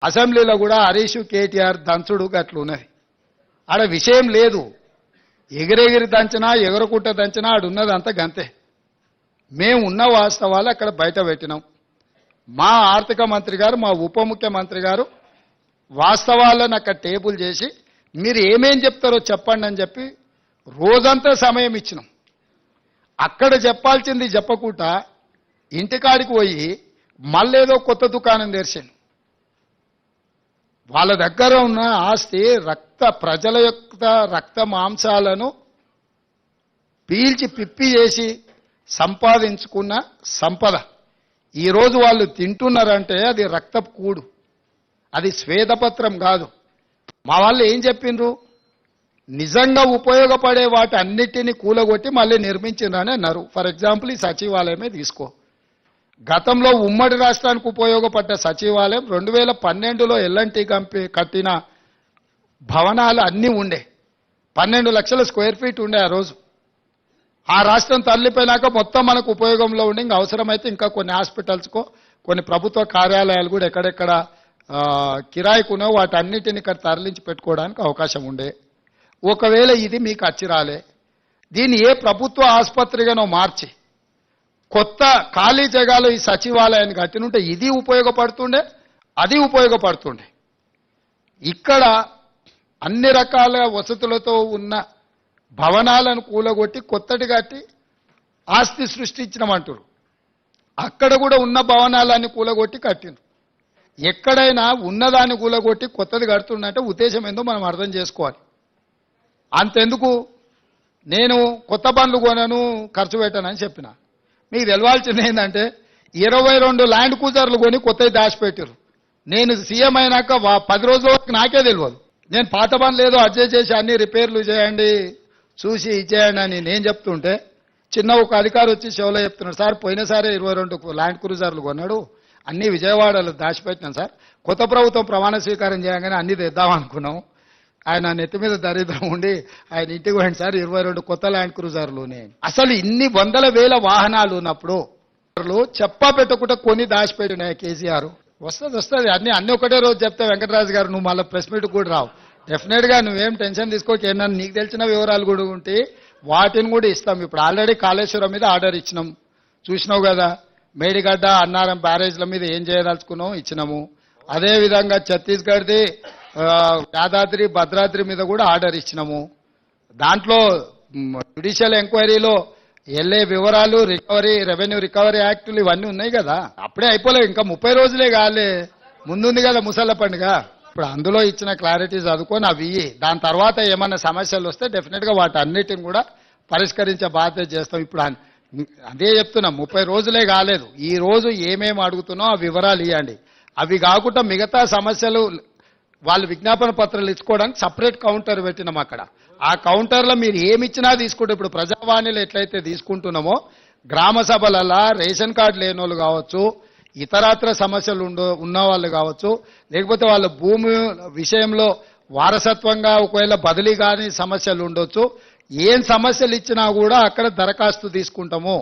అసెంబ్లీలో కూడా హరీష్ కేటీఆర్ దంచుడు గట్లున్నది. ఆడ విషయం లేదు. ఎగిరెగిరి దంచినా ఎగరకుట్ట దంచినా ఆడున్నది అంత గంతే. మేము ఉన్న వాస్తవాలు అక్కడ బయట పెట్టినాం. మా ఆర్థిక మంత్రి గారు, మా ఉప ముఖ్యమంత్రి గారు వాస్తవాలను అక్కడ టేబుల్ చేసి మీరు ఏమేం చెప్తారో చెప్పండి అని చెప్పి రోజంతా సమయం ఇచ్చినాం. అక్కడ చెప్పాల్సింది చెప్పకుండా ఇంటికాడికి పోయి మళ్ళేదో కొత్త దుకాణం తెరిచాను. వాళ్ళ దగ్గర ఉన్న ఆస్తి ప్రజల యొక్క రక్త మాంసాలను పీల్చి పిప్పి చేసి సంపాదించుకున్న సంపద ఈరోజు వాళ్ళు తింటున్నారంటే అది రక్తపు కూడు, అది శ్వేతపత్రం కాదు. మా వాళ్ళు ఏం చెప్పిండ్రు, నిజంగా ఉపయోగపడే వాటి అన్నిటినీ కూలగొట్టి మళ్ళీ నిర్మించిండ్రని అన్నారు. ఫర్ ఎగ్జాంపుల్ ఈ సచివాలయమే తీసుకో. గతంలో ఉమ్మడి రాష్ట్రానికి ఉపయోగపడ్డ సచివాలయం 2012లో ఎల్ఎన్టీ కంపెనీ కట్టిన భవనాలు అన్నీ ఉండే. 12 లక్షల స్క్వేర్ ఫీట్ ఉండే ఆ రోజు. ఆ రాష్ట్రం తరలిపోయినాక మొత్తం మనకు ఉపయోగంలో ఉండి ఇంకా అవసరమైతే ఇంకా కొన్ని హాస్పిటల్స్కో కొన్ని ప్రభుత్వ కార్యాలయాలు కూడా ఎక్కడెక్కడ కిరాయికునో వాటి అన్నిటిని ఇక్కడ తరలించి పెట్టుకోవడానికి అవకాశం ఉండే. ఒకవేళ ఇది మీకు అచ్చిరాలే, దీన్ని ఏ ప్రభుత్వ ఆసుపత్రిగానో మార్చి కొత్త ఖాళీ జగాలో ఈ సచివాలయాన్ని కట్టినుంటే ఇది ఉపయోగపడుతుండే, అది ఉపయోగపడుతుండే. ఇక్కడ అన్ని రకాల వసతులతో ఉన్న భవనాలను కూలగొట్టి కొత్తటి కట్టి ఆస్తి సృష్టించినమంటారు. అక్కడ కూడా ఉన్న భవనాలన్నీ కూలగొట్టి కట్టిండ్రు. ఎక్కడైనా ఉన్నదాన్ని కూలగొట్టి కొత్తది కడుతుందంటే ఉద్దేశం ఏందో మనం అర్థం చేసుకోవాలి. అంతెందుకు, నేను కొత్త బండ్లు కొనను, ఖర్చు పెట్టానని చెప్పిన. మీకు తెలవాల్సింది ఏంటంటే 22 ల్యాండ్ క్రూజర్లు కొని కొత్తవి దాచిపెట్టారు. నేను సీఎం అయినాక 10 రోజుల వరకు నాకే తెలియదు. నేను పాత బండ్లు ఏదో అడ్జస్ట్ చేసి అన్ని రిపేర్లు చేయండి, చూసి ఇచ్చేయండి అని నేను చెప్తుంటే చిన్న ఒక అధికారి వచ్చి చెవులో చెప్తున్నాడు, సార్ పోయినసారి 22 ల్యాండ్ క్రూజర్లు కొన్నాడు, అన్ని విజయవాడలో దాచిపెట్టినాం సార్, కొత్త ప్రభుత్వం ప్రమాణ స్వీకారం చేయగానే అన్ని తెద్దాం అనుకున్నాం. ఆయన నెత్తి మీద దరిద్రం ఉండి ఆయన ఇంటికి పోయింది సార్ 22 కొత్త ల్యాండ్ క్రూజర్లునే. అసలు ఇన్ని వందల వేల వాహనాలు ఉన్నప్పుడు చెప్పా పెట్టకుండా కొని దాచిపెట్టినాయి కేసీఆర్. వస్తుంది అన్ని ఒకటే రోజు చెప్తే వెంకటరాజు గారు నువ్వు మళ్ళీ ప్రెస్ మీట్ కూడా రావు. డెఫినెట్గా నువ్వేం టెన్షన్ తీసుకోక, ఏమన్నా నీకు తెలిసిన వివరాలు కూడా ఉంటే వాటిని కూడా ఇస్తాం. ఇప్పుడు ఆల్రెడీ కాళేశ్వరం మీద ఆర్డర్ ఇచ్చినాం, చూసినావు కదా. మేడిగడ్డ అన్నారం బ్యారేజ్ల మీద ఏం చేయదలుచుకున్నాం ఇచ్చినాము. అదేవిధంగా ఛత్తీస్గఢ్ది యాదాద్రి భద్రాద్రి మీద కూడా ఆర్డర్ ఇచ్చినాము. దాంట్లో జ్యుడిషియల్ ఎంక్వైరీలో వెళ్ళే వివరాలు, రికవరీ, రెవెన్యూ రికవరీ యాక్టులు ఇవన్నీ ఉన్నాయి కదా. అప్పుడే అయిపోలేవు, ఇంకా 30 రోజులే కాలే, ముందుంది కదా ముసళ్ళ పండుగ. ఇప్పుడు అందులో ఇచ్చిన క్లారిటీ చదువుకొని అవి దాని తర్వాత ఏమైనా సమస్యలు వస్తే డెఫినెట్గా వాటి అన్నిటిని కూడా పరిష్కరించే బాధ్యత చేస్తాం. ఇప్పుడు అదే చెప్తున్నా, 30 రోజులే కాలేదు. ఈ రోజు ఏమేమి అడుగుతున్నాో ఆ వివరాలు ఇవ్వండి. అవి కాకుండా మిగతా సమస్యలు వాళ్ళు విజ్ఞాపన పత్రాలు ఇచ్చుకోవడానికి సపరేట్ కౌంటర్ పెట్టినాం అక్కడ. ఆ కౌంటర్లో మీరు ఏమిచ్చినా తీసుకుంటే, ఇప్పుడు ప్రజావాణిలో ఎట్లయితే తీసుకుంటున్నామో గ్రామ సభలలో రేషన్ కార్డు లేని వాళ్ళు కావచ్చు, ఇతరత్ర సమస్యలు ఉన్న వాళ్ళు కావచ్చు, లేకపోతే వాళ్ళ భూమి విషయంలో వారసత్వంగా ఒకవేళ బదిలీ కాని సమస్యలు ఉండొచ్చు, ఏం సమస్యలు ఇచ్చినా కూడా అక్కడ దరఖాస్తు తీసుకుంటాము.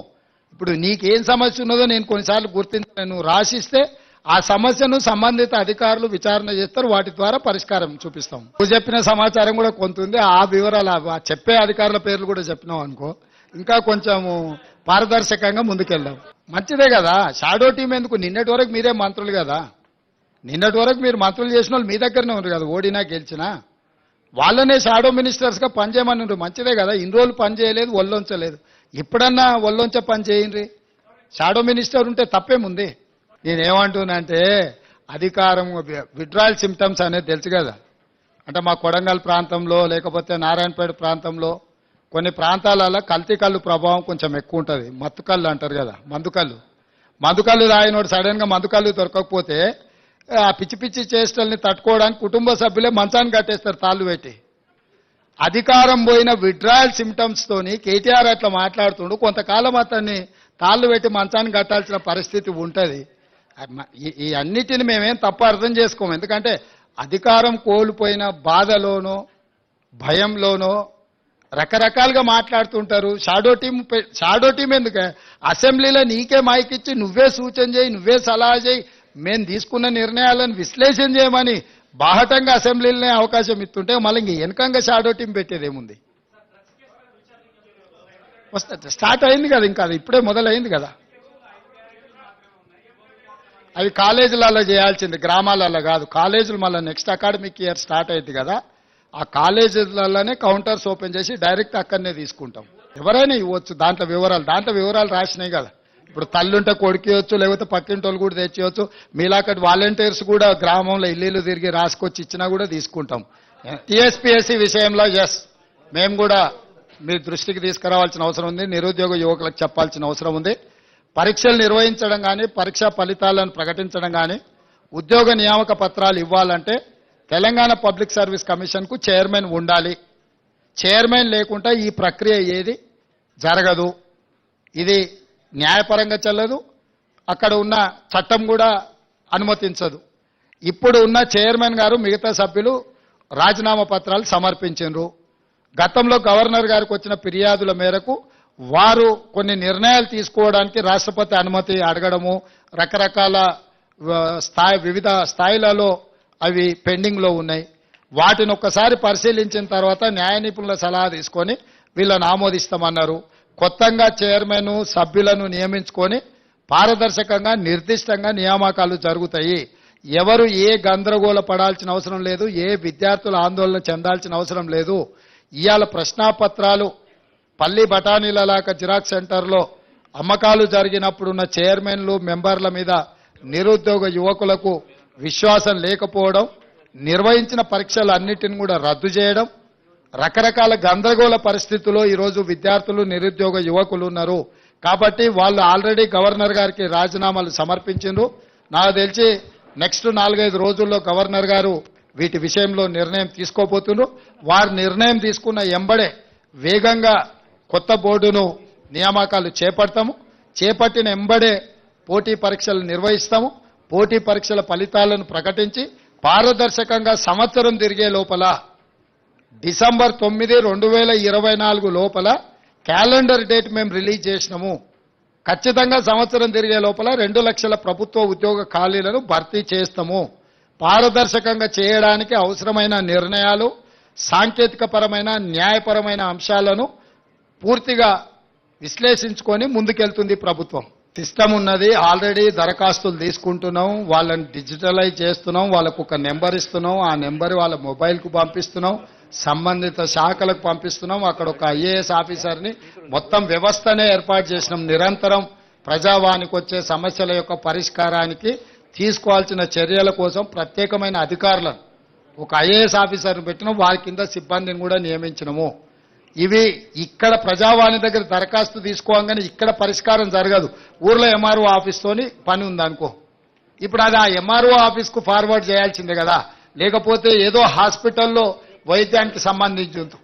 ఇప్పుడు నీకేం సమస్య ఉన్నదో నేను కొన్నిసార్లు గుర్తించాను, రాసిస్తే ఆ సమస్యను సంబంధిత అధికారులు విచారణ చేస్తారు, వాటి ద్వారా పరిష్కారం చూపిస్తాం. నువ్వు చెప్పిన సమాచారం కూడా కొంత ఉంది, ఆ వివరాలు చెప్పే అధికారుల పేర్లు కూడా చెప్పినావు అనుకో, ఇంకా కొంచెము పారదర్శకంగా ముందుకెళ్దాం. మంచిదే కదా. షాడో టీం ఎందుకు? నిన్నటి వరకు మీరే మంత్రులు కదా, నిన్నటి వరకు మీరు మంత్రులు చేసిన వాళ్ళు మీ దగ్గరనే ఉన్నారు కదా, ఓడినా గెలిచినా. వాళ్ళనే షాడో మినిస్టర్స్గా పనిచేయమని ఉన్నారు, మంచిదే కదా. ఇన్ని రోజులు పని చేయలేదు, ఒళ్ళొంచలేదు, ఇప్పుడన్నా ఒళ్ళొంచే పని చేయండి. షాడో మినిస్టర్ ఉంటే తప్పేముంది. నేనేమంటున్నానంటే అధికారం విడ్రాయల్ సిమ్టమ్స్ అనేది తెలుసు కదా. అంటే మా కొడంగల్ ప్రాంతంలో లేకపోతే నారాయణపేట ప్రాంతంలో కొన్ని ప్రాంతాలలో కల్తీ కళ్ళు ప్రభావం కొంచెం ఎక్కువ ఉంటుంది. మత్తుకళ్ళు అంటారు కదా, మందుకళ్ళు తాగినోడు సడన్గా మందుకళ్ళు దొరకకపోతే ఆ పిచ్చి పిచ్చి చేష్టల్ని తట్టుకోవడానికి కుటుంబ సభ్యులే మంచాన్ని కట్టేస్తారు తాళ్ళు పెట్టి. అధికారం పోయిన విడ్రాయల్ సిమ్టమ్స్ తోని కేటీఆర్ అట్లా మాట్లాడుతుండు, కొంతకాలం అతన్ని తాళ్ళు పెట్టి మంచాన్ని కట్టాల్సిన పరిస్థితి ఉంటుంది. ఈ అన్నిటిని మేమేం తప్ప అర్థం చేసుకోము. ఎందుకంటే అధికారం కోల్పోయిన బాధలోనో భయంలోనో రకరకాలుగా మాట్లాడుతుంటారు. షాడో టీం ఎందుకు? అసెంబ్లీలో నీకే మైక్ ఇచ్చి నువ్వే సూచన చేయి, నువ్వే సలహా చేయి, మేము తీసుకున్న నిర్ణయాలను విశ్లేషణ చేయమని బాహటంగా అసెంబ్లీలోనే అవకాశం ఇస్తుంటే మళ్ళీ ఇంక వెనకంగా షాడో టీం పెట్టేది ఏముంది? వస్తా స్టార్ట్ అయింది కదా, ఇంకా అది ఇప్పుడే మొదలైంది కదా. అవి కాలేజీలలో చేయాల్సింది, గ్రామాలలో కాదు. కాలేజీలు మళ్ళీ నెక్స్ట్ అకాడమిక్ ఇయర్ స్టార్ట్ అయింది కదా, ఆ కాలేజీలలోనే కౌంటర్స్ ఓపెన్ చేసి డైరెక్ట్ అక్కడనే తీసుకుంటాం. ఎవరైనా ఇవ్వచ్చు, దాంట్లో వివరాలు రాసినాయి కదా. ఇప్పుడు తల్లుంటే కొడుకియొచ్చు, లేకపోతే పక్కింటి వాళ్ళు కూడా తెచ్చియొచ్చు. మీలాకటి వాలంటీర్స్ కూడా గ్రామంలో ఇల్లు తిరిగి రాసుకొచ్చి ఇచ్చినా కూడా తీసుకుంటాం. టీఎస్పీఎస్సీ విషయంలో ఎస్, మేము కూడా మీ దృష్టికి తీసుకురావాల్సిన అవసరం ఉంది, నిరుద్యోగ యువకులకు చెప్పాల్సిన అవసరం ఉంది. పరీక్షలు నిర్వహించడం కానీ, పరీక్షా ఫలితాలను ప్రకటించడం కానీ, ఉద్యోగ నియామక పత్రాలు ఇవ్వాలంటే తెలంగాణ పబ్లిక్ సర్వీస్ కమిషన్కు చైర్మన్ ఉండాలి. చైర్మన్ లేకుండా ఈ ప్రక్రియ ఏది జరగదు. ఇది న్యాయపరంగా చెల్లదు, అక్కడ ఉన్న చట్టం కూడా అనుమతించదు. ఇప్పుడు ఉన్న చైర్మన్ గారు మిగతా సభ్యులు రాజీనామా పత్రాలు సమర్పించారు. గతంలో గవర్నర్ గారికి వచ్చిన ఫిర్యాదుల మేరకు వారు కొన్ని నిర్ణయాలు తీసుకోవడానికి రాష్ట్రపతి అనుమతి అడగడము, రకరకాల వివిధ స్థాయిలలో అవి పెండింగ్లో ఉన్నాయి. వాటిని ఒక్కసారి పరిశీలించిన తర్వాత న్యాయ నిపుణుల సలహా తీసుకొని వీళ్ళని ఆమోదిస్తామన్నారు. కొత్తగా చైర్మన్ సభ్యులను నియమించుకొని పారదర్శకంగా నిర్దిష్టంగా నియామకాలు జరుగుతాయి. ఎవరు ఏ గందరగోళ పడాల్సిన అవసరం లేదు, ఏ విద్యార్థులు ఆందోళన చెందాల్సిన అవసరం లేదు. ఇవాళ ప్రశ్నాపత్రాలు పల్లి బఠానీలలాక జిరాక్స్ సెంటర్లో అమ్మకాలు జరిగినప్పుడున్న చైర్మన్లు మెంబర్ల మీద నిరుద్యోగ యువకులకు విశ్వాసం లేకపోవడం, నిర్వహించిన పరీక్షలు అన్నిటిని కూడా రద్దు చేయడం, రకరకాల గందరగోళ పరిస్థితుల్లో ఈరోజు విద్యార్థులు నిరుద్యోగ యువకులు ఉన్నారు. కాబట్టి వాళ్ళు ఆల్రెడీ గవర్నర్ గారికి రాజీనామాలు సమర్పించారు. నాకు తెలిసి నెక్స్ట్ 4-5 రోజుల్లో గవర్నర్ గారు వీటి విషయంలో నిర్ణయం తీసుకోబోతున్నారు. వారు నిర్ణయం తీసుకున్న ఎంబడే వేగంగా కొత్త బోర్డును నియామకాలు చేపడతాము. చేపట్టిన ఎంబడే పోటీ పరీక్షలు నిర్వహిస్తాము. పోటీ పరీక్షల ఫలితాలను ప్రకటించి పారదర్శకంగా సంవత్సరం తిరిగే లోపల డిసెంబర్ 9, 2024 లోపల క్యాలెండర్ డేట్ మేము రిలీజ్ చేసినాము. ఖచ్చితంగా సంవత్సరం తిరిగే లోపల 2 లక్షల ప్రభుత్వ ఉద్యోగ ఖాళీలను భర్తీ చేస్తాము. పారదర్శకంగా చేయడానికి అవసరమైన నిర్ణయాలు, సాంకేతికపరమైన న్యాయపరమైన అంశాలను పూర్తిగా విశ్లేషించుకొని ముందుకెళ్తుంది ప్రభుత్వం. సిస్టమ్ ఉన్నది, ఆల్రెడీ దరఖాస్తులు తీసుకుంటున్నాం, వాళ్ళని డిజిటలైజ్ చేస్తున్నాం, వాళ్ళకు ఒక నెంబర్ ఇస్తున్నాం, ఆ నెంబర్ వాళ్ళ మొబైల్కు పంపిస్తున్నాం, సంబంధిత శాఖలకు పంపిస్తున్నాం. అక్కడ ఒక ఐఏఎస్ ఆఫీసర్ని మొత్తం వ్యవస్థనే ఏర్పాటు చేసినాం. నిరంతరం ప్రజావానికి వచ్చే సమస్యల యొక్క పరిష్కారానికి తీసుకోవాల్సిన చర్యల కోసం ప్రత్యేకమైన అధికారులను ఒక ఐఏఎస్ ఆఫీసర్ని పెట్టినాం. వారి కింద సిబ్బందిని కూడా నియమించినము. ఇవి ఇక్కడ ప్రజావాణి దగ్గర దరఖాస్తు తీసుకోగానే ఇక్కడ పరిష్కారం జరగదు. ఊర్లో ఎంఆర్ఓ ఆఫీస్తోని పని ఉందనుకో, ఇప్పుడు అది ఆ ఎంఆర్ఓ ఆఫీస్కు ఫార్వర్డ్ చేయాల్సిందే కదా. లేకపోతే ఏదో హాస్పిటల్లో వైద్యానికి సంబంధించి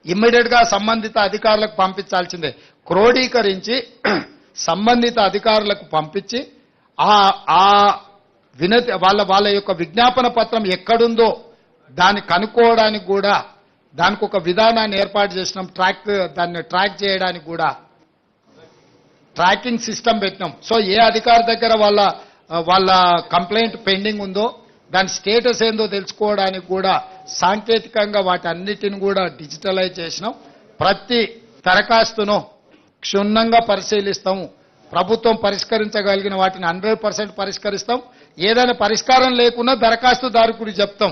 ఇమ్మీడియట్గా సంబంధిత అధికారులకు పంపించాల్సిందే. క్రోడీకరించి సంబంధిత అధికారులకు పంపించి ఆ వినతి వాళ్ళ యొక్క విజ్ఞాపన పత్రం ఎక్కడుందో దాన్ని కనుక్కోవడానికి కూడా దానికి ఒక విధానాన్ని ఏర్పాటు చేసినాం. దాన్ని ట్రాక్ చేయడానికి కూడా ట్రాకింగ్ సిస్టమ్ పెట్టినాం. సో ఏ అధికారి దగ్గర వాళ్ళ కంప్లైంట్ పెండింగ్ ఉందో దాని స్టేటస్ ఏందో తెలుసుకోవడానికి కూడా సాంకేతికంగా వాటన్నిటిని కూడా డిజిటలైజ్ చేసినాం. ప్రతి దరఖాస్తును క్షుణ్ణంగా పరిశీలిస్తాము. ప్రభుత్వం పరిష్కరించగలిగిన వాటిని 100% పరిష్కరిస్తాం. ఏదైనా పరిష్కారం లేకున్నా దరఖాస్తుదారుడికి చెప్తాం.